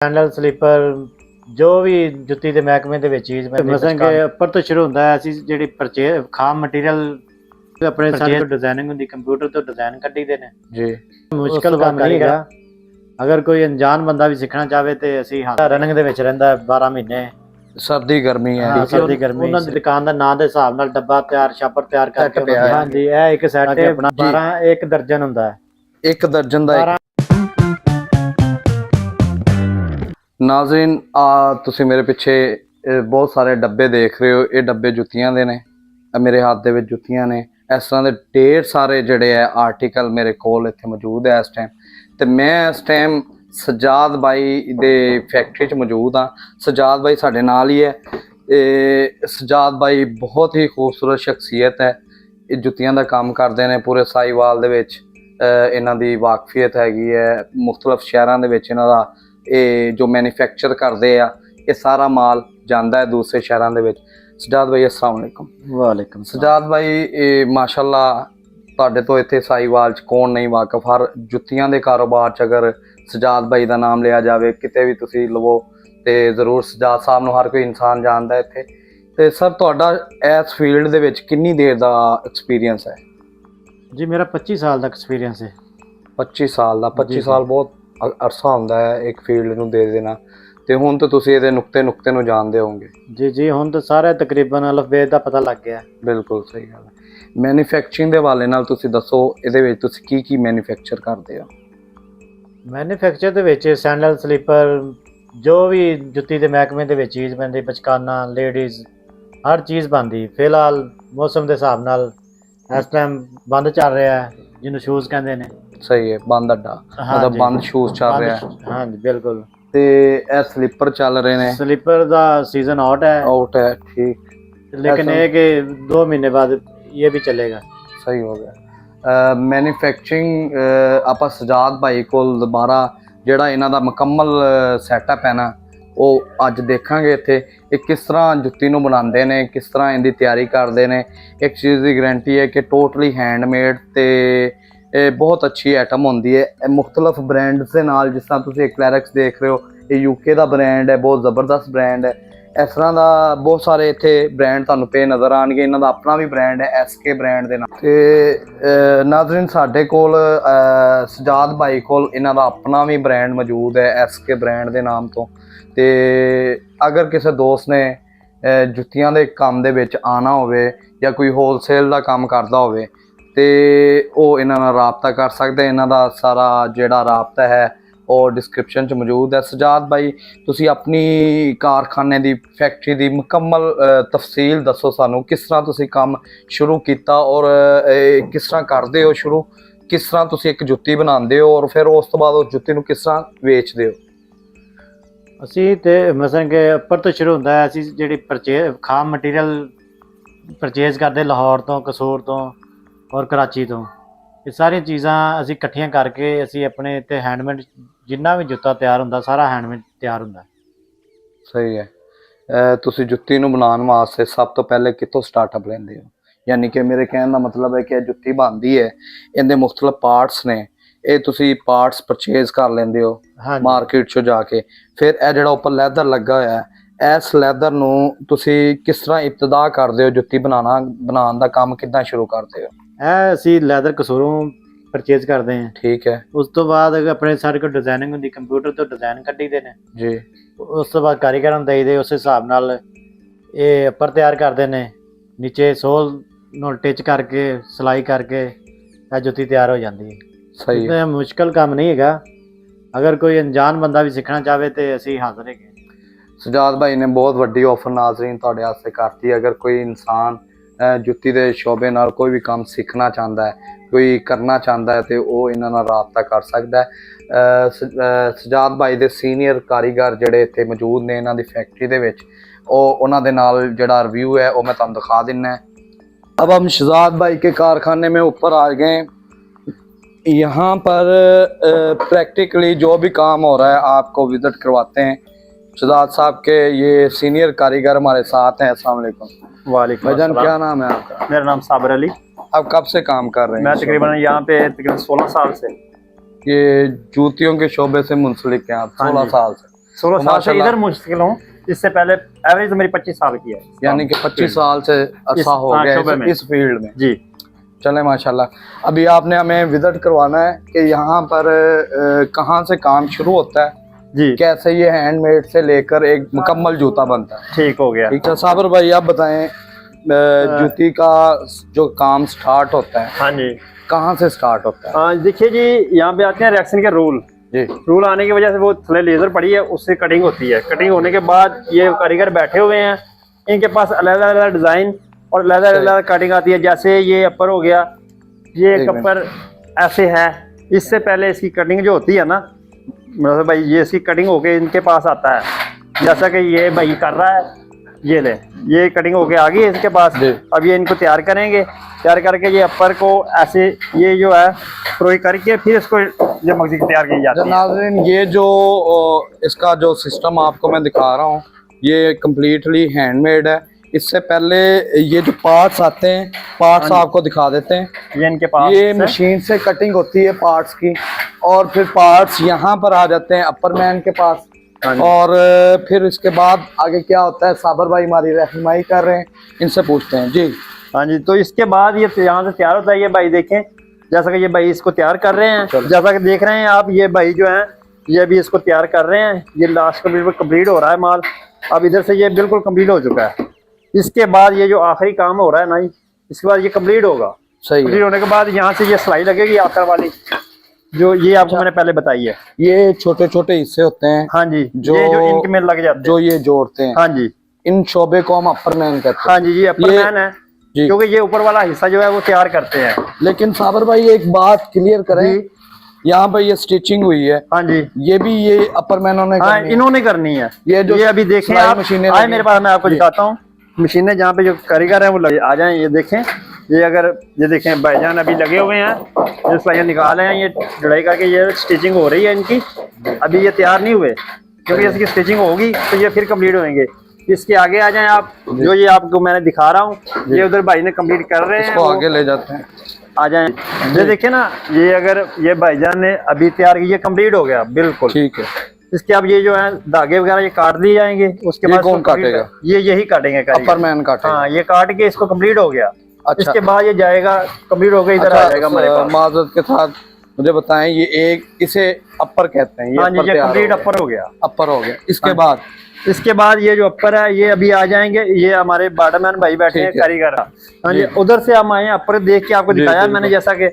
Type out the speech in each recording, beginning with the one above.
Sandal sleeper ਜੋ ਵੀ ਜੁੱਤੀ ਦੇ ਮਹਿਕਮੇ ਦੇ ਵਿੱਚ ਚੀਜ਼ ਮਸਲਾਂ ਕਿ ਉੱਪਰ ਤੋਂ ਸ਼ੁਰੂ ਹੁੰਦਾ ਹੈ। ਅਸੀਂ ਜਿਹੜੀ ਪਰਚੇਜ਼ ਖਾਮ ਮਟੀਰੀਅਲ ਆਪਣੇ ਸਾਰੇ ਡਿਜ਼ਾਈਨਿੰਗ ਹੁੰਦੀ, ਕੰਪਿਊਟਰ ਤੋਂ ਡਿਜ਼ਾਈਨ ਕੱਢੀਦੇ ਨੇ ਜੀ। ਮੁਸ਼ਕਲ ਕੰਮ ਨਹੀਂ ਹੈਗਾ। ਅਗਰ ਕੋਈ ਅਣਜਾਣ ਬੰਦਾ ਵੀ ਸਿੱਖਣਾ ਚਾਹਵੇ ਤੇ ਅਸੀਂ ਰਨਿੰਗ ਦੇ ਵਿੱਚ ਰਹਿੰਦਾ 12 ਮਹੀਨੇ। ਸਰਦੀ ਗਰਮੀ ਹੈ, ਸਰਦੀ ਗਰਮੀ। ਉਹਨਾਂ ਦੀ ਦੁਕਾਨ ਦਾ ਨਾਂ ਦੇ ਹਿਸਾਬ ਨਾਲ ਡੱਬਾ ਤਿਆਰ, ਛਾਪਰ ਤਿਆਰ ਕਰਕੇ ਹਾਂਜੀ ਇਹ ਇੱਕ ਸੈੱਟ ਆਪਣਾ 12 ਇੱਕ ਦਰਜਨ ਹੁੰਦਾ ਹੈ। ਇੱਕ ਦਰਜਨ ਦਾ ਨਾਜ਼ਰੀਨ ਤੁਸੀਂ ਮੇਰੇ ਪਿੱਛੇ ਬਹੁਤ ਸਾਰੇ ਡੱਬੇ ਦੇਖ ਰਹੇ ਹੋ। ਇਹ ਡੱਬੇ ਜੁੱਤੀਆਂ ਦੇ ਨੇ। ਮੇਰੇ ਹੱਥ ਦੇ ਵਿੱਚ ਜੁੱਤੀਆਂ ਨੇ। ਇਸ ਤਰ੍ਹਾਂ ਦੇ ਢੇਰ ਸਾਰੇ ਜਿਹੜੇ ਹੈ ਆਰਟੀਕਲ ਮੇਰੇ ਕੋਲ ਇੱਥੇ ਮੌਜੂਦ ਹੈ ਇਸ ਟਾਈਮ। ਤੇ ਮੈਂ ਇਸ ਟਾਈਮ ਸਜਾਦ ਬਾਈ ਦੇ ਫੈਕਟਰੀ 'ਚ ਮੌਜੂਦ ਹਾਂ। ਸਜਾਦ ਬਾਈ ਸਾਡੇ ਨਾਲ ਹੀ ਹੈ। ਸਜਾਦ ਬਾਈ ਬਹੁਤ ਹੀ ਖੂਬਸੂਰਤ ਸ਼ਖਸੀਅਤ ਹੈ। ਇਹ ਜੁੱਤੀਆਂ ਦਾ ਕੰਮ ਕਰਦੇ ਨੇ ਪੂਰੇ ਸਾਹੀਵਾਲ ਦੇ ਵਿੱਚ। ਇਹਨਾਂ ਦੀ ਵਾਕਫੀਅਤ ਹੈਗੀ ਹੈ। ਮੁਖਤਲਿਫ ਸ਼ਹਿਰਾਂ ਦੇ ਵਿੱਚ ਇਹਨਾਂ ਦਾ ਇਹ ਜੋ ਮੈਨੂਫੈਕਚਰ ਕਰਦੇ ਆ, ਇਹ ਸਾਰਾ ਮਾਲ ਜਾਂਦਾ ਹੈ ਦੂਸਰੇ ਸ਼ਹਿਰਾਂ ਦੇ ਵਿੱਚ। ਸਜਾਦ ਭਾਈ अस्सलाम वालेकुम। ਵਾਲੇਕੁਮ। ਸਜਾਦ ਭਾਈ ਇਹ ਮਾਸ਼ਾਅੱਲਾ ਤੁਹਾਡੇ ਤੋਂ ਇੱਥੇ ਸਾਹੀਵਾਲ 'ਚ ਕੌਣ ਨਹੀਂ ਵਾਕਫ। ਹਰ ਜੁੱਤੀਆਂ ਦੇ ਕਾਰੋਬਾਰ 'ਚ ਅਗਰ ਸਜਾਦ ਭਾਈ ਦਾ ਨਾਮ ਲਿਆ ਜਾਵੇ, ਕਿਤੇ ਵੀ ਤੁਸੀਂ ਲਵੋ ਤੇ ਜ਼ਰੂਰ ਸਜਾਦ ਸਾਹਿਬ ਨੂੰ ਹਰ ਕੋਈ ਇਨਸਾਨ ਜਾਣਦਾ ਇੱਥੇ। ਤੇ ਸਰ ਤੁਹਾਡਾ ਇਸ ਫੀਲਡ ਦੇ ਵਿੱਚ ਕਿੰਨੀ ਦੇਰ ਦਾ ਐਕਸਪੀਰੀਅੰਸ ਹੈ? ਜੀ ਮੇਰਾ 25 ਸਾਲ ਦਾ ਐਕਸਪੀਰੀਅੰਸ ਹੈ। 25 ਸਾਲ ਦਾ। 25 ਸਾਲ ਬਹੁਤ ਅਰਸਾ ਹੁੰਦਾ ਹੈ ਇੱਕ ਫੀਲਡ ਨੂੰ ਦੇ ਦੇਣਾ। ਤੇ ਹੁਣ ਤਾਂ ਤੁਸੀਂ ਇਹਦੇ ਨੁਕਤੇ ਨੂੰ ਜਾਣਦੇ ਹੋਵੋਗੇ। ਜੀ ਹੁਣ ਤਾਂ ਸਾਰੇ ਤਕਰੀਬਨ ਅਲਫਬੇਤ ਦਾ ਪਤਾ ਲੱਗ ਗਿਆ। ਬਿਲਕੁਲ ਸਹੀ ਗੱਲ ਹੈ। ਮੈਨੂਫੈਕਚਰਿੰਗ ਦੇ ਹਵਾਲੇ ਨਾਲ ਤੁਸੀਂ ਦੱਸੋ, ਇਹਦੇ ਵਿੱਚ ਤੁਸੀਂ ਕੀ ਮੈਨੂਫੈਕਚਰ ਕਰਦੇ ਹੋ? ਮੈਨੂਫੈਕਚਰ ਦੇ ਵਿੱਚ ਸੈਂਡਲ ਸਲੀਪਰ ਜੋ ਵੀ ਜੁੱਤੀ ਦੇ ਮਹਿਕਮੇ ਦੇ ਵਿੱਚ ਚੀਜ਼ ਪੈਂਦੀ, ਪਚਕਾਨਾ, ਲੇਡੀਜ਼, ਹਰ ਚੀਜ਼ ਬਣਦੀ। ਫਿਲਹਾਲ ਮੌਸਮ ਦੇ ਹਿਸਾਬ ਨਾਲ ਇਸ ਟਾਈਮ ਬੰਦ ਚੱਲ ਰਿਹਾ ਹੈ, ਜਿਹਨੂੰ ਸ਼ੂਜ਼ ਕਹਿੰਦੇ ਨੇ। ਸਹੀ ਹੈ, ਬੰਦ ਅੱਡਾ ਮਤਲਬ ਬੰਦ ਸ਼ੂਜ਼ ਚੱਲ ਰਿਹਾ ਹੈ। ਹਾਂਜੀ ਬਿਲਕੁਲ। ਤੇ ਇਹ ਸਲੀਪਰ ਚੱਲ ਰਹੇ ਨੇ। ਸਲੀਪਰ ਦਾ ਸੀਜ਼ਨ ਆਊਟ ਹੈ ਠੀਕ। लेकिन ये कि 2 महीने बाद ये भी चलेगा। सही हो गया। मैन्युफैक्चरिंग ਆਪਾਂ ਸਜਾਦ ਭਾਈ ਕੋਲ ਦੁਬਾਰਾ ਜਿਹੜਾ ਇਹਨਾਂ ਦਾ ਮੁਕੰਮਲ ਸੈਟਅਪ ਹੈ ਨਾ, ਉਹ ਅੱਜ ਦੇਖਾਂਗੇ ਇੱਥੇ। ਇਹ ਕਿਸ ਤਰ੍ਹਾਂ ਜੁੱਤੀ ਨੂੰ ਬਣਾਉਂਦੇ ਨੇ, ਕਿਸ ਤਰ੍ਹਾਂ ਇਹਦੀ ਤਿਆਰੀ ਕਰਦੇ ਨੇ। ਇੱਕ ਚੀਜ਼ ਦੀ ਗਰੰਟੀ ਹੈ ਕਿ ਟੋਟਲੀ ਹੈਂਡਮੇਡ ਤੇ ਇਹ ਬਹੁਤ ਅੱਛੀ ਆਈਟਮ ਹੁੰਦੀ ਹੈ। ਇਹ ਮੁਖਤਲਿਫ ਬ੍ਰਾਂਡਸ ਦੇ ਨਾਲ, ਜਿਸ ਤਰ੍ਹਾਂ ਤੁਸੀਂ ਕਲੈਰਕਸ ਦੇਖ ਰਹੇ ਹੋ, ਇਹ ਯੂਕੇ ਦਾ ਬ੍ਰਾਂਡ ਹੈ, ਬਹੁਤ ਜ਼ਬਰਦਸਤ ਬ੍ਰਾਂਡ ਹੈ। ਇਸ ਤਰ੍ਹਾਂ ਦਾ ਬਹੁਤ ਸਾਰੇ ਇੱਥੇ ਬ੍ਰਾਂਡ ਤੁਹਾਨੂੰ ਪਏ ਨਜ਼ਰ ਆਉਣਗੇ। ਇਹਨਾਂ ਦਾ ਆਪਣਾ ਵੀ ਬ੍ਰਾਂਡ ਹੈ SK ਬ੍ਰਾਂਡ ਦੇ ਨਾਲ। ਤੇ ਨਾਜ਼ਰੀਨ ਸਾਡੇ ਕੋਲ ਸਜਾਦ ਭਾਈ ਕੋਲ ਇਹਨਾਂ ਦਾ ਆਪਣਾ ਵੀ ਬ੍ਰਾਂਡ ਮੌਜੂਦ ਹੈ SK ਬ੍ਰਾਂਡ ਦੇ ਨਾਮ ਤੋਂ। ਤੇ ਅਗਰ ਕਿਸੇ ਦੋਸਤ ਨੇ ਜੁੱਤੀਆਂ ਦੇ ਕੰਮ ਦੇ ਵਿੱਚ ਆਉਣਾ ਹੋਵੇ ਜਾਂ ਕੋਈ ਹੋਲਸੇਲ ਦਾ ਕੰਮ ਕਰਦਾ ਹੋਵੇ ਤੇ ਉਹ ਇਹਨਾਂ ਨਾਲ ਰਾਬਤਾ ਕਰ ਸਕਦਾ। ਇਹਨਾਂ ਦਾ ਸਾਰਾ ਜਿਹੜਾ ਰਾਬਤਾ ਹੈ ਉਹ ਡਿਸਕ੍ਰਿਪਸ਼ਨ 'ਚ ਮੌਜੂਦ ਹੈ। ਸਜਾਦ ਭਾਈ ਤੁਸੀਂ ਆਪਣੀ ਕਾਰਖਾਨੇ ਦੀ ਫੈਕਟਰੀ ਦੀ ਮੁਕੰਮਲ ਤਫਸੀਲ ਦੱਸੋ ਸਾਨੂੰ। ਕਿਸ ਤਰ੍ਹਾਂ ਤੁਸੀਂ ਕੰਮ ਸ਼ੁਰੂ ਕੀਤਾ ਔਰ ਕਿਸ ਤਰ੍ਹਾਂ ਕਰਦੇ ਹੋ ਸ਼ੁਰੂ, ਕਿਸ ਤਰ੍ਹਾਂ ਤੁਸੀਂ ਇੱਕ ਜੁੱਤੀ ਬਣਾਉਂਦੇ ਹੋ ਔਰ ਫਿਰ ਉਸ ਤੋਂ ਬਾਅਦ ਉਸ ਜੁੱਤੀ ਨੂੰ ਕਿਸ ਤਰ੍ਹਾਂ ਵੇਚਦੇ ਹੋ? ਅਸੀਂ ਤੇ ਮਸਲਾਂ ਕਿ ਉੱਪਰ ਤੋਂ ਸ਼ੁਰੂ ਹੁੰਦਾ ਹੈ। ਅਸੀਂ ਜਿਹੜੀ ਪਰਚੇਜ਼ ਖਾਮ ਮਟੀਰੀਅਲ ਪਰਚੇਜ਼ ਕਰਦੇ ਲਾਹੌਰ ਤੋਂ, ਕਸੂਰ ਤੋਂ ਔਰ ਕਰਾਚੀ ਤੋਂ। ਇਹ ਸਾਰੀਆਂ ਚੀਜ਼ਾਂ ਅਸੀਂ ਇਕੱਠੀਆਂ ਕਰਕੇ ਅਸੀਂ ਆਪਣੇ ਇੱਥੇ ਹੈਂਡਮੇਡ ਜਿੰਨਾ ਵੀ ਜੁੱਤਾ ਤਿਆਰ ਹੁੰਦਾ ਸਾਰਾ ਹੈਂਡਮੇਡ ਤਿਆਰ ਹੁੰਦਾ। ਸਹੀ ਹੈ। ਤੁਸੀਂ ਜੁੱਤੀ ਨੂੰ ਬਣਾਉਣ ਵਾਸਤੇ ਸਭ ਤੋਂ ਪਹਿਲੇ ਕਿੱਥੋਂ ਸਟਾਰਟਅਪ ਲੈਂਦੇ ਹੋ? ਯਾਨੀ ਕਿ ਮੇਰੇ ਕਹਿਣ ਦਾ ਮਤਲਬ ਹੈ ਕਿ ਇਹ ਜੁੱਤੀ ਬਣਦੀ ਹੈ, ਇਹਦੇ ਮੁਖਤਲਿਫ ਪਾਰਟਸ ਨੇ, ਇਹ ਤੁਸੀਂ ਪਾਰਟਸ ਪਰਚੇਜ਼ ਕਰ ਲੈਂਦੇ ਹੋ ਮਾਰਕੀਟ 'ਚੋਂ ਜਾ ਕੇ। ਫਿਰ ਇਹ ਜਿਹੜਾ ਉੱਪਰ ਲੈਦਰ ਲੱਗਾ ਹੋਇਆ ਹੈ, ਇਸ ਲੈਦਰ ਨੂੰ ਤੁਸੀਂ ਕਿਸ ਤਰ੍ਹਾਂ ਇਬਤਦਾ ਕਰਦੇ ਹੋ? ਜੁੱਤੀ ਬਣਾਉਣ ਦਾ ਕੰਮ ਕਿੱਦਾਂ ਸ਼ੁਰੂ ਕਰਦੇ ਹੋ? ਇਹ ਅਸੀਂ ਲੈਦਰ ਕਸੂਰੋਂ ਪਰਚੇਜ਼ ਕਰਦੇ ਹਾਂ। ਠੀਕ ਹੈ। ਉਸ ਤੋਂ ਬਾਅਦ ਆਪਣੇ ਸਾਡੇ ਕੋਲ ਡਿਜ਼ਾਈਨਿੰਗ ਹੁੰਦੀ, ਕੰਪਿਊਟਰ ਤੋਂ ਡਿਜ਼ਾਈਨ ਕੱਢੀਦੇ ਨੇ ਜੀ। ਉਸ ਤੋਂ ਬਾਅਦ ਕਾਰੀਗਰਾਂ ਨੂੰ ਦੇਈਦੇ, ਉਸ ਹਿਸਾਬ ਨਾਲ ਇਹ ਉੱਪਰ ਤਿਆਰ ਕਰਦੇ ਨੇ। ਨੀਚੇ ਸੋਲ ਨੂੰ ਟਿਚ ਕਰਕੇ ਸਿਲਾਈ ਕਰਕੇ ਇਹ ਜੁੱਤੀ ਤਿਆਰ ਹੋ ਜਾਂਦੀ ਹੈ। ਸਹੀ ਹੈ। ਮੁਸ਼ਕਲ ਕੰਮ ਨਹੀਂ ਹੈਗਾ। ਅਗਰ ਕੋਈ ਅਣਜਾਣ ਬੰਦਾ ਵੀ ਸਿੱਖਣਾ ਚਾਹਵੇ ਤੇ ਅਸੀਂ ਹਾਜ਼ਰ ਹੈਗੇ। ਸਜਾਦ ਭਾਈ ਨੇ ਬਹੁਤ ਵੱਡੀ ਆਫਰ ਨਾਜ਼ਰੀਨ ਤੁਹਾਡੇ ਵਾਸਤੇ ਕਰਤੀ। ਅਗਰ ਕੋਈ ਇਨਸਾਨ ਜੁੱਤੀ ਦੇ ਸ਼ੋਬੇ ਨਾਲ ਕੋਈ ਵੀ ਕੰਮ ਸਿੱਖਣਾ ਚਾਹੁੰਦਾ ਹੈ, ਕੋਈ ਕਰਨਾ ਚਾਹੁੰਦਾ ਹੈ, ਤੇ ਉਹ ਇਹਨਾਂ ਨਾਲ ਰਾਬਤਾ ਕਰ ਸਕਦਾ ਹੈ। ਸਜਾਦ ਭਾਈ ਦੇ ਸੀਨੀਅਰ ਕਾਰੀਗਰ ਜਿਹੜੇ ਇੱਥੇ ਮੌਜੂਦ ਨੇ ਇਹਨਾਂ ਦੀ ਫੈਕਟਰੀ ਦੇ ਵਿੱਚ, ਉਹਨਾਂ ਦੇ ਨਾਲ ਜਿਹੜਾ ਰਿਵਿਊ ਹੈ ਉਹ ਮੈਂ ਤੁਹਾਨੂੰ ਦਿਖਾ ਦਿੰਨਾ है। अब हम शहजाद भाई के कारखाने में ऊपर आ गए। यहाँ पर प्रैक्टिकली जो भी काम हो रहा है आपको विजिट करवाते हैं। शहजाद साहब के ये सीनियर कारीगर हमारे साथ हैं। अस्सलाम वालेकुम। वालेकुम भाईजान अस्सलाम। क्या नाम है आपका? मेरा नाम साबर अली। आप कब से काम कर रहे हैं? मैं तकरीबन यहाँ पे तकरीबन 16 साल से। ये जूतियों के शोबे से मुंसलिक हैं आप? 16 साल से। 16 तो साल से माशाल्लाह। इधर मुश्किल हूँ, इससे पहले एवरेज तो मेरी 25 साल की है। यानी कि 25 साल से अच्छा हो हाँ, गया शोबे में। इस फील्ड में। जी चले माशाल्लाह। अभी आपने हमें विजिट करवाना है कि यहाँ पर कहाँ से काम शुरू होता है, जी कैसे ये हैंडमेड से लेकर एक मुकम्मल जूता बनता है। ठीक हो गया। ठीक है साबर भाई, आप बताएं जूती का जो काम स्टार्ट होता है हाँ जी, कहाँ से स्टार्ट होता है? देखिए जी, यहाँ पे आते हैं रिएक्शन के रूल। जी रूल आने की वजह से वो थले लेजर पड़ी है, उससे कटिंग होती है। कटिंग होने के बाद ये कारीगर बैठे हुए हैं, इनके पास अलग अलग डिजाइन और अलग अलग कटिंग आती है। जैसे ये अपर हो गया, ये एक अपर ऐसे है। इससे पहले इसकी कटिंग जो होती है ना, मतलब भाई ये इसकी कटिंग होके इनके पास आता है। जैसा कि ये भाई कर रहा है, ये ले, ये कटिंग होके आ गई है इसके पास। जी। अब ये इनको तैयार करेंगे, तैयार करके ये अपर को ऐसे ये जो है फ्रोई करके फिर इसको ये मगजी की तैयार की जाती है। नाज़रीन, ये जो इसका जो सिस्टम आपको मैं दिखा रहा हूँ ये कम्प्लीटली हैंडमेड है। इससे पहले ये जो पार्ट्स आते हैं, पार्ट्स आपको दिखा देते हैं। ये इनके पास ये मशीन से कटिंग होती है पार्ट्स की, और फिर पार्ट्स यहाँ पर आ जाते हैं अपर मैन के पास। हाँ जी। और फिर इसके बाद आगे क्या होता है, साबर भाई हमारी रहनुमाई कर रहे हैं, इनसे पूछते हैं। जी हाँ जी, तो इसके बाद ये यहाँ से तैयार होता है। ये भाई देखें, जैसा कि ये भाई इसको तैयार कर रहे हैं, जैसा कि देख रहे हैं आप, ये भाई जो है ये भी इसको तैयार कर रहे हैं। ये लास्ट का बिल्कुल कंप्लीट हो रहा है माल। अब इधर से ये बिल्कुल कंप्लीट हो चुका है। इसके बाद ये जो आखिरी काम हो रहा है ना, इसके बाद ये कंप्लीट होगा। सही कंप्लीट है। होने के बाद यहाँ से ये सिलाई लगेगी आखिर वाली, जो ये आपको मैंने पहले बताई है। ये छोटे छोटे हिस्से होते हैं हाँ जी, जो ये जो इनके में लग जाते हैं। जो ये जोड़ते हैं, हाँ जी, इन शोबे को हम अपर मैन कहते हैं। हाँ जी, ये अपर ये- मैन है, जी। क्योंकि ये ऊपर वाला हिस्सा जो है वो तैयार करते हैं। लेकिन साबर भाई एक बात क्लियर करें, जी। यहाँ पे ये स्टिचिंग हुई है, हाँ जी, ये भी ये अपर मैनों ने हाँ करनी है। इन्होंने करनी है। ये जो अभी देखें सिलाई आप, मशीनें आए लगी मेरे पास, मैं आपको दिखाता हूँ मशीनें जहाँ पे जो कारीगर हैं वो लगे। आ जाएं, ये देखें, ये अगर ये देखें भाईजान अभी लगे हुए हैं, ये सिलाइयाँ निकाल रहे हैं, ये जुड़ाई करके ये स्टिचिंग हो रही है इनकी। अभी ये तैयार नहीं हुए, क्योंकि इसकी स्टिचिंग होगी तो ये फिर कंप्लीट होंगे। इसके आगे आ जाएं आप, जो ये आपको मैंने दिखा रहा हूँ, ये उधर भाई ने कंप्लीट कर रहे हैं। इसको वो आगे ले जाते हैं। आ जाएं, ये देखिए ना, ये अगर ये भाईजान ने अभी तैयार की, ये कंप्लीट हो गया बिल्कुल। ठीक है। इसके अब ये जो है धागे वगैरह ये काट दिए जाएंगे। उसके ये बाद कौन इसको complete- काटेगा? ये यही काटेंगे कारीगर। अपर मैन काटेगा। हाँ, ये काट के इसको कंप्लीट हो गया। अच्छा। इसके बाद ये जाएगा, कंप्लीट हो गया, इधर आ जाएगा हमारे पास। माजरत के साथ मुझे बताएं, ये एक इसे अपर कहते हैं, हाँ जी, ये कंप्लीट अपर अपर हो गया। अपर हो गया। इसके बाद इसके बाद ये जो अपर है ये अभी आ जाएंगे। ये हमारे बाटमैन भाई बैठे हैं, ठीक है। कारीगर। हाँ जी, उधर से हम आए हैं, अपर देख के आपको जी, दिखाया बिल्कुल। मैंने, जैसा कि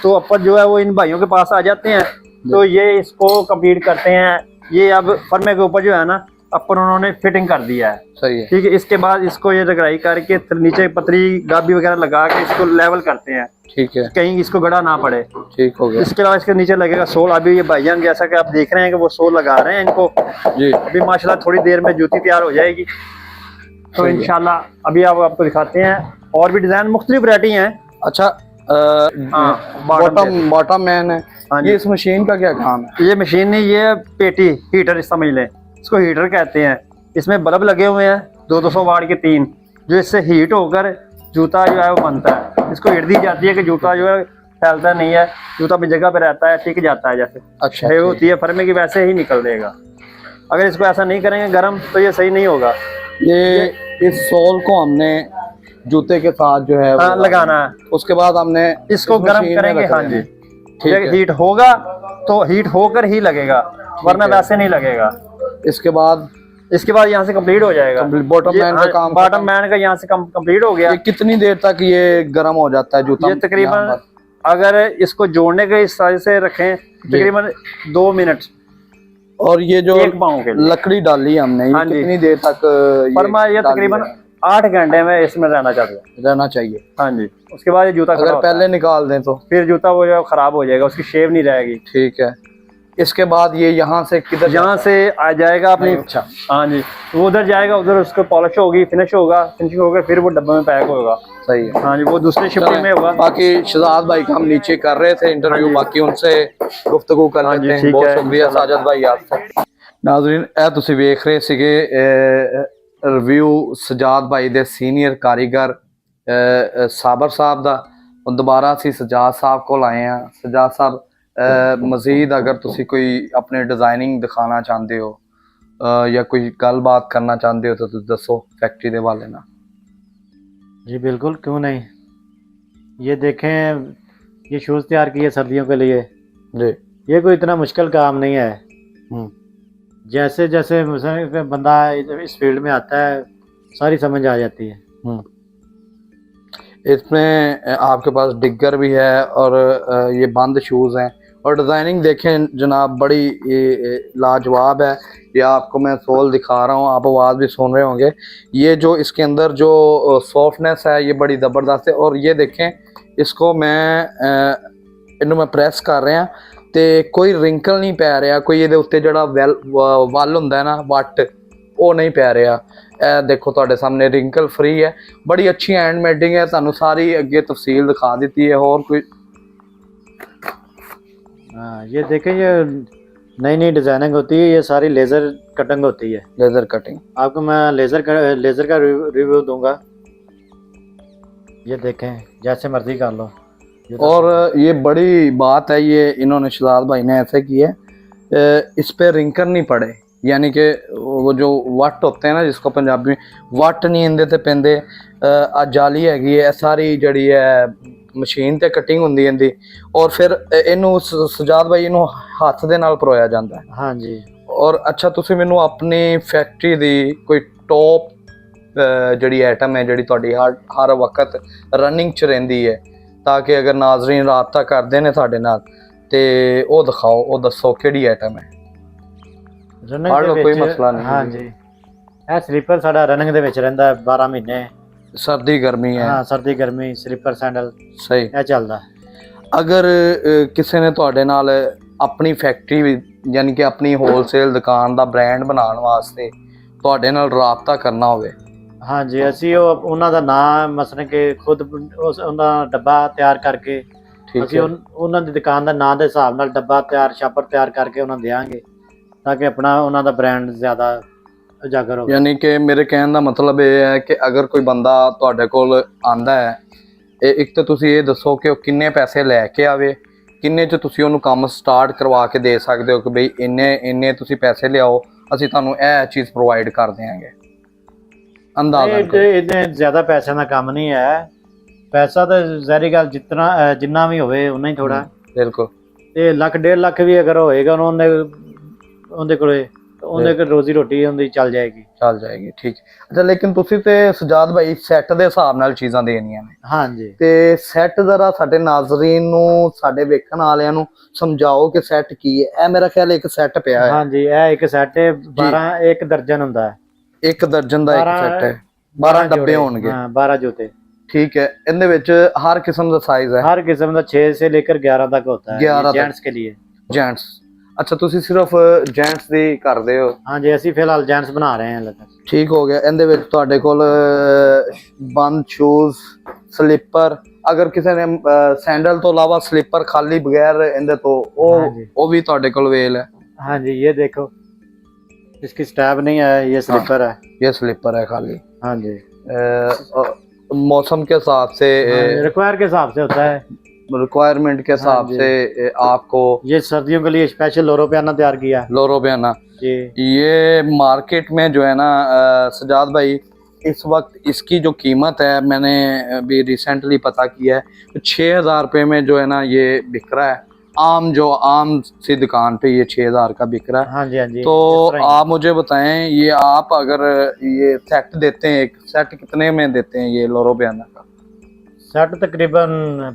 तो अपर जो है वो इन भाइयों के पास आ जाते हैं, तो ये इसको कंप्लीट करते हैं। ये अब फर्मे के ऊपर जो है ना अपर उन्होंने फिटिंग कर दिया है। सही है। ठीक है, इसके बाद इसको ये रगड़ाई करके नीचे पतरी गाबी वगैरह लगा के इसको लेवल करते हैं, ठीक है। कहीं इसको गड़ा ना पड़े। ठीक हो गया। इसके अलावा इसके नीचे लगेगा सोल। अभी ये भाईजान जैसा कि आप देख रहे हैं कि वो सोल लगा रहे हैं इनको। जी अभी माशाल्लाह थोड़ी देर में जूती तैयार हो जाएगी। तो सही है। इंशाल्लाह अभी आपको दिखाते हैं, और भी डिजाइन मुख्तलिफ वैरायटी हैं। अच्छा, हाँ, बॉटम बॉटम मैन है। हाँ जी। ये इस मशीन का क्या काम है? ये मशीन नहीं, ये पेटी हीटर समझ लें, इसको हीटर कहते हैं। इसमें बल्ब लगे हुए हैं 200 वाट के 3, जो इससे हीट होकर जूता जो है वो बनता है। इसको हीट दी जाती है कि जूता जो है फैलता नहीं है, जूता अपनी जगह पे रहता है, टिक जाता है। जैसे अच्छा, ये होती है फर्मे की, वैसे ही निकल देगा। अगर इसको ऐसा नहीं करेंगे गर्म तो ये सही नहीं होगा। ये इस सोल को हमने जूते के साथ जो है हाँ, लगाना है। उसके बाद हमने इसको इस गर्म मशीन में करेंगे। रख हाँ देना। जी, ठीक जब है। हीट होगा तो हीट होकर ही लगेगा, वरना है। वैसे नहीं लगेगा। इसके बाद इसके बाद यहाँ से कंप्लीट हो जाएगा। बॉटम मैन का काम बॉटम मैन का यहाँ से कंप्लीट हो गया। ये कितनी देर तक ये गर्म हो जाता है जूता? ये तकरीबन यहाँ पर? अगर इसको जोड़ने के इस साइज से रखें तकरीबन 2 मिनट, और ये जो एक पाँव के लिए। लकड़ी डाली हमने, ये हाँ जी। कितनी देर तक फरमा ये डाली तकरीबन है? 8 घंटे में इसमें रहना चाहिए। रहना चाहिए। हाँ जी, उसके बाद ये जूता खड़ा अगर होता है। पहले निकाल दें तो फिर जूता वो जो खराब हो जाएगा, उसकी शेप नहीं रहेगी। ठीक है। इसके बाद ये यहाँ से किधर यहाँ से आ जाएगा अपनी। अच्छा। हाँ जी, वो उधर जाएगा, उधर उसको पॉलिश होगी, फिनिशिंग होगा, फिर वो डब्बे में पैक होगा। सही है। हाँ जी, वो दूसरे शिपिंग में होगा। बाकी शहजाद भाई का हम नीचे कर रहे थे इंटरव्यू, बाकी उनसे गुफ्तगू कर हाँ लेते जी, हैं। ठीक बहुत है, शुक्रिया साजिद भाई आपका। नाज़रीन, ए तुसी वेख रहे ਸੀਗੇ ਰਿਵਿਊ सजाद भाई ਦੇ ਸੀਨੀਅਰ ਕਾਰੀਗਰ ਸਾਬਰ ਸਾਹਿਬ ਦਾ। ਹੁਣ ਦੁਬਾਰਾ ਅਸੀਂ सजाद ਸਾਹਿਬ ਕੋਲ ਆਏ ਆ। सजाद ਸਾਹਿਬ, मजीद अगर तुसी कोई अपने डिजाइनिंग दिखाना चाहते हो ਜਾਂ ਕੋਈ ਗੱਲਬਾत करना चाहते हो तो तुम दसो फैक्ट्री के हवाले ना। जी बिल्कुल, क्यों नहीं। ये देखें, ये शूज़ तैयार किए सर्दियों के लिए। जी। ये कोई इतना मुश्किल काम नहीं है। हम्म। जैसे जैसे मिसाल बंदा इस फील्ड में आता है सारी समझ आ जाती है। इसमें आपके पास डिगर भी है और ये बंद शूज़ हैं और डिज़ाइनिंग देखें जनाब, बड़ी लाजवाब है। ये आपको मैं सोल दिखा रहा हूँ, आप आवाज़ भी सुन रहे होंगे। ये जो इसके अंदर जो सॉफ्टनेस है ये बड़ी ज़बरदस्त है। और ये देखें, इसको इन्हों मैं प्रेस कर रहा तो कोई रिंकल नहीं पै रहा, कोई ये उत्ते जड़ा वल होंदा है ना वट, वो नहीं पै रहा। देखो तुहाडे सामने रिंकल फ्री है, बड़ी अच्छी हैंड मेडिंग है। तुहानू सारी अगे तफसील दिखा दी है। और कोई हाँ, ये देखें, ये नई नई डिज़ाइनिंग होती है, ये सारी लेज़र कटिंग होती है। लेज़र कटिंग आपको मैं लेज़र का रिव्यू दूंगा। ये देखें, जैसे मर्जी कर लो। और ये बड़ी बात है, ये इन्होंने शहजाद भाई ने ऐसे की है, इस पे रिंकल नहीं पड़े, यानी कि वो जो वट होते हैं ना, जिसको पंजाबी में वट नहीं इंदे ते पेंदे। जाली हैगी है सारी जड़ी है मशीन ते कटिंग होंदी इंदी, और फिर इनू सजाद भाई इनू हत्थ दे नाल परोया जाता है। हाँ जी। और अच्छा, तुसी मैनू अपनी फैक्ट्री दी कोई टॉप जड़ी आइटम है जड़ी तुहाडी हर वक्त रनिंग च रहिंदी है, ताकि अगर नाजरीन राबता करते हैं साडे नाल ते वो दिखाओ, वो दसो किहड़ी आइटम है। कोई मसला नहीं। हाँ जी, ਇਹ स्लीपर साडा रनिंग ਦੇ ਵਿੱਚ ਰਹਿੰਦਾ 12 ਮਹੀਨੇ। सर्दी गर्मी है। हाँ, सर्दी गर्मी स्लीपर सैंडल सही ਇਹ ਚੱਲਦਾ। अगर किसी ने तुहाडे नाल अपनी फैक्ट्री यानी कि अपनी होलसेल दुकान का ब्रांड बनाने वास्ते तुहाडे नाल राबता करना होवे, हाँ जी, ਅਸੀਂ ਉਹਨਾਂ ਦਾ ਨਾਮ ਮਸਲਨ ਕਿ ਖੁਦ ਉਹਨਾਂ ਡੱਬਾ ਤਿਆਰ ਕਰਕੇ ਅਸੀਂ ਉਹਨਾਂ ਦੀ ਦੁਕਾਨ ਦਾ ਨਾਮ ਦੇ ਹਿਸਾਬ ਨਾਲ ਡੱਬਾ ਤਿਆਰ ਛਾਪਰ ਤਿਆਰ ਕਰਕੇ ਉਹਨਾਂ ਦੇਵਾਂਗੇ, ਤਾਂ ਕਿ ਆਪਣਾ ਉਹਨਾਂ ਦਾ ਬ੍ਰਾਂਡ ਜ਼ਿਆਦਾ ਉਜਾਗਰ ਹੋਵੇ। यानी कि मेरे कहने का मतलब ये है कि अगर कोई बंदा तुहाडे कोल आंदा है, एक तो तुसी ये दसो कि वो किन्ने पैसे लैके आवे, किन्ने च तुसी ਉਹਨੂੰ ਕੰਮ ਸਟਾਰਟ ਕਰਵਾ ਕੇ ਦੇ ਸਕਦੇ ਹੋ कि ਬਈ ਇੰਨੇ ਤੁਸੀਂ ਪੈਸੇ ਲਿਆਓ, ਅਸੀਂ ਤੁਹਾਨੂੰ ਇਹ ਚੀਜ਼ ਪ੍ਰੋਵਾਈਡ ਕਰ ਦੇਵਾਂਗੇ। ਅੰਦਾਜ਼ਾ ਇਹਦੇ ਜ਼ਿਆਦਾ ਪੈਸਿਆਂ ਦਾ ਕੰਮ ਨਹੀਂ ਹੈ। ਪੈਸਾ ਤਾਂ ਜ਼ਾਹਿਰੀ ਗੱਲ ਜਿੰਨਾ ਵੀ ਹੋਵੇ ਉਨਾ ਹੀ ਥੋੜਾ। ਬਿਲਕੁਲ। ਤੇ ਲੱਖ 1.5 ਲੱਖ ਵੀ ਅਗਰ ਹੋਏਗਾ ਉਹਦੇ ਕੋਲੇ, ਉਹਦੇ ਕੋਲ ਰੋਜ਼ੀ ਰੋਟੀ ਹੁੰਦੀ ਚੱਲ ਜਾਏਗੀ। ठीक। अच्छा, लेकिन तुसी ते सजाद भाई सैट दे हिसाब नाल चीज़ां देनियां ने। हाँ जी। ते सैट जरा साडे नाज़रीन नू साडे वेखण वालियां नू समझाओ कि सैट की है। ए मेरा ख्याल एक सैट पिया है। हाँ जी, ਇਹ ਇੱਕ ਸੈਟ 12 ਇੱਕ ਦਰਜਨ ਹੁੰਦਾ ਹੈ। एक दर्जन ਦਾ एक सैट है, 12 डब्बे होंगे। हाँ, 12 जूते। ठीक है। इनदे विच हर किस्म दा साइज है, हर किस्म का 6 से लेकर 11 तक होता है। 11 जेंट्स के लिए। जेंट्स। अच्छा, तुसी सिर्फ जेंट्स दी करदे हो? हाँ जी, ਅਸੀਂ ਫਿਲਹਾਲ जेंट्स बना रहे हैं। ठीक हो गया। इनदे विच तुहाडे कोल बंद शूज, स्लीपर, अगर किसी ने सैंडल तो अलावा स्लीपर खाली बगैर इनदे तो वो भी तुहाडे कोल अवेल है। हाँ जी, ये देखो, इसकी स्टैब नहीं है, ये स्लीपर है। ये स्लीपर है खाली। हाँ जी। मौसम के हिसाब से, रिक्वायर के हिसाब से होता है, रिक्वायरमेंट के हिसाब से आपको। ये सर्दियों के लिए स्पेशल लोरो पियाना तैयार किया है। लोरो पियाना जी। ये मार्केट में जो है ना सजाद भाई, इस वक्त इसकी जो कीमत है, मैंने अभी रिसेंटली पता किया है, 6,000 रुपये में जो है ना ये बिक रहा है। आम सी दुकान पे ये 6,000 का बिक रहा है। हाँ जी, हाँ जी। तो आप मुझे बताएं, ये आप अगर ये सेट देते हैं, एक सेट कितने में देते हैं ये लोरो पियाना का? सेट तकरीबन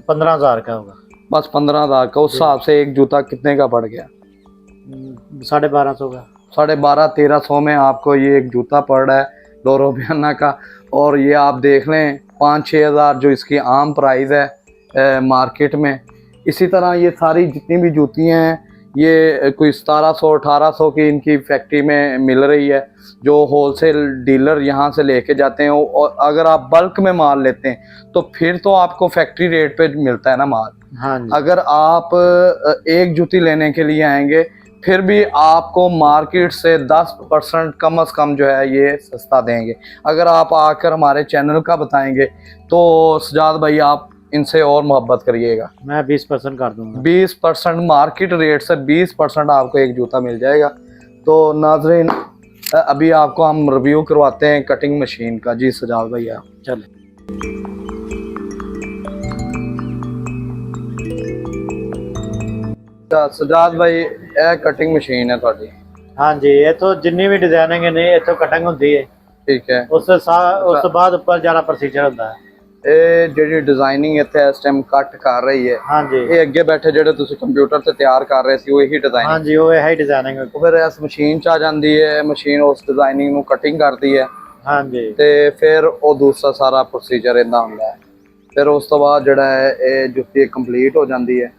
15,000 का होगा। बस 15,000 का। उस हिसाब से एक जूता कितने का पड़ गया? 1250 का। 12,500-1300 में आपको ये एक जूता पड़ रहा है लोरो पियाना का। और ये आप देख लें 5-6 हज़ार जो इसकी आम प्राइस है मार्केट में। इसी तरह ये सारी जितनी भी जूतियाँ हैं ये कोई 1700-1800 की इनकी फैक्ट्री में मिल रही है, जो होलसेल डीलर यहाँ से लेके जाते हैं। और अगर आप बल्क में माल लेते हैं तो फिर तो आपको फैक्ट्री रेट पे मिलता है ना माल। हाँ जी। अगर आप एक जूती लेने के लिए आएंगे फिर भी आपको मार्केट से 10% कम से कम जो है ये सस्ता देंगे। अगर आप आकर हमारे चैनल का बताएंगे तो सजाद भाई आप इनसे और मोहब्बत करिएगा। मैं 20% कर दूंगा। 20% मार्केट रेट से 20% आपको एक जूता मिल जाएगा। तो नाजरीन अभी आपको हम रिव्यू करवाते हैं कटिंग मशीन का। जी सजाद भैया चलो। सजाद भाई ਇਹ ਕਟਿੰਗ ਮਸ਼ੀਨ ਹੈ ਤੁਹਾਡੀ? ਹਾਂਜੀ, ਇਥੋਂ ਜਿੰਨੀ ਵੀ ਡਿਜ਼ਾਈਨਿੰਗ ਨੇ ਇਥੋਂ ਕਟਿੰਗ ਹੁੰਦੀ ਹੈ। ਠੀਕ ਹੈ। ਉਸ ਤੋਂ ਬਾਅਦ ਉੱਪਰ ਜਾਣਾ ਪ੍ਰੋਸੀਜਰ ਹੁੰਦਾ ਹੈ। ਇਹ ਜਿਹੜੀ ਡਿਜ਼ਾਈਨਿੰਗ ਇੱਥੇ ਇਸ ਟਾਈਮ ਕੱਟ ਕਰ ਰਹੀ ਹੈ, ਹਾਂਜੀ, ਇਹ ਅੱਗੇ ਬੈਠੇ ਜਿਹੜੇ ਤੁਸੀਂ ਕੰਪਿਊਟਰ ਤੇ ਤਿਆਰ ਕਰ ਰਹੇ ਸੀ ਉਹ ਇਹੀ ਡਿਜ਼ਾਈਨਿੰਗ? ਹਾਂਜੀ, ਉਹ ਇਹੀ ਡਿਜ਼ਾਈਨਿੰਗ। ਫਿਰ ਇਸ ਮਸ਼ੀਨ ਚ ਆ ਜਾਂਦੀ ਹੈ, ਮਸ਼ੀਨ ਉਸ ਡਿਜ਼ਾਈਨਿੰਗ ਨੂੰ ਕਟਿੰਗ ਕਰਦੀ ਹੈ। ਹਾਂਜੀ, ਤੇ ਫਿਰ ਉਹ ਦੂਸਰਾ ਸਾਰਾ ਪ੍ਰੋਸੀਜਰ ਇਦਾਂ ਹੁੰਦਾ ਹੈ। ਫਿਰ ਉਸ ਤੋਂ ਬਾਅਦ ਜਿਹੜਾ ਹੈ ਇਹ ਜੁੱਤੀ ਕੰਪਲੀਟ ਹੋ ਜਾਂਦੀ ਹੈ।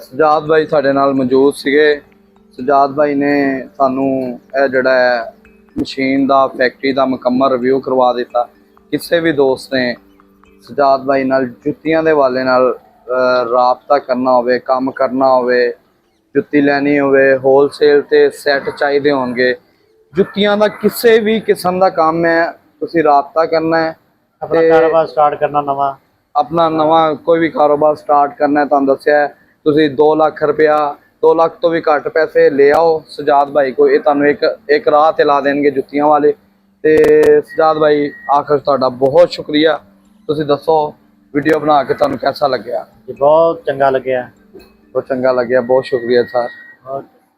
ਸਜਾਦ ਭਾਈ ਸਾਡੇ ਨਾਲ ਮੌਜੂਦ ਸੀਗੇ। ਸਜਾਦ ਭਾਈ ਨੇ ਸਾਨੂੰ ਇਹ ਜਿਹੜਾ ਹੈ ਮਸ਼ੀਨ ਦਾ ਫੈਕਟਰੀ ਦਾ ਮੁਕੰਮਲ ਰਿਵਿਊ ਕਰਵਾ ਦਿੱਤਾ। ਕਿਸੇ ਵੀ ਦੋਸਤ ਨੇ ਸਜਾਦ ਭਾਈ ਨਾਲ ਜੁੱਤੀਆਂ ਦੇ ਵਾਲੇ ਨਾਲ ਰਾਬਤਾ ਕਰਨਾ ਹੋਵੇ, ਕੰਮ ਕਰਨਾ ਹੋਵੇ, ਜੁੱਤੀ ਲੈਣੀ ਹੋਵੇ, ਹੋਲਸੇਲ ਤੇ ਸੈੱਟ ਚਾਹੀਦੇ ਹੋਣਗੇ, ਜੁੱਤੀਆਂ ਦਾ ਕਿਸੇ ਵੀ ਕਿਸਮ ਦਾ ਕੰਮ ਹੈ, ਤੁਸੀਂ ਰਾਬਤਾ ਕਰਨਾ ਹੈ। ਆਪਣਾ ਕਾਰੋਬਾਰ ਸਟਾਰਟ ਕਰਨਾ, ਆਪਣਾ ਨਵਾਂ ਕੋਈ ਵੀ ਕਾਰੋਬਾਰ ਸਟਾਰਟ ਕਰਨਾ ਹੈ, ਤੁਹਾਨੂੰ ਦੱਸਿਆ ਤੁਸੀਂ 2 ਲੱਖ ਰੁਪਇਆ, 2 ਲੱਖ ਤੋਂ ਵੀ ਘੱਟ ਪੈਸੇ ਲੈ ਆਓ ਸਜਾਦ ਭਾਈ ਕੋਲ, ਇਹ ਤੁਹਾਨੂੰ ਇੱਕ ਰਾਹ ਤੇ ਲਾ ਦੇਣਗੇ ਜੁੱਤੀਆਂ ਵਾਲੇ। ਤੇ ਸਜਾਦ ਭਾਈ ਆਖਰ ਤੁਹਾਡਾ ਬਹੁਤ ਸ਼ੁਕਰੀਆ। ਤੁਸੀਂ ਦੱਸੋ ਵੀਡੀਓ ਬਣਾ ਕੇ ਤੁਹਾਨੂੰ ਕਿਹਦਾ ਲੱਗਿਆ? ਬਹੁਤ ਚੰਗਾ ਲੱਗਿਆ। ਬਹੁਤ ਚੰਗਾ ਲੱਗਿਆ, ਬਹੁਤ ਸ਼ੁਕਰੀਆ ਸਰ।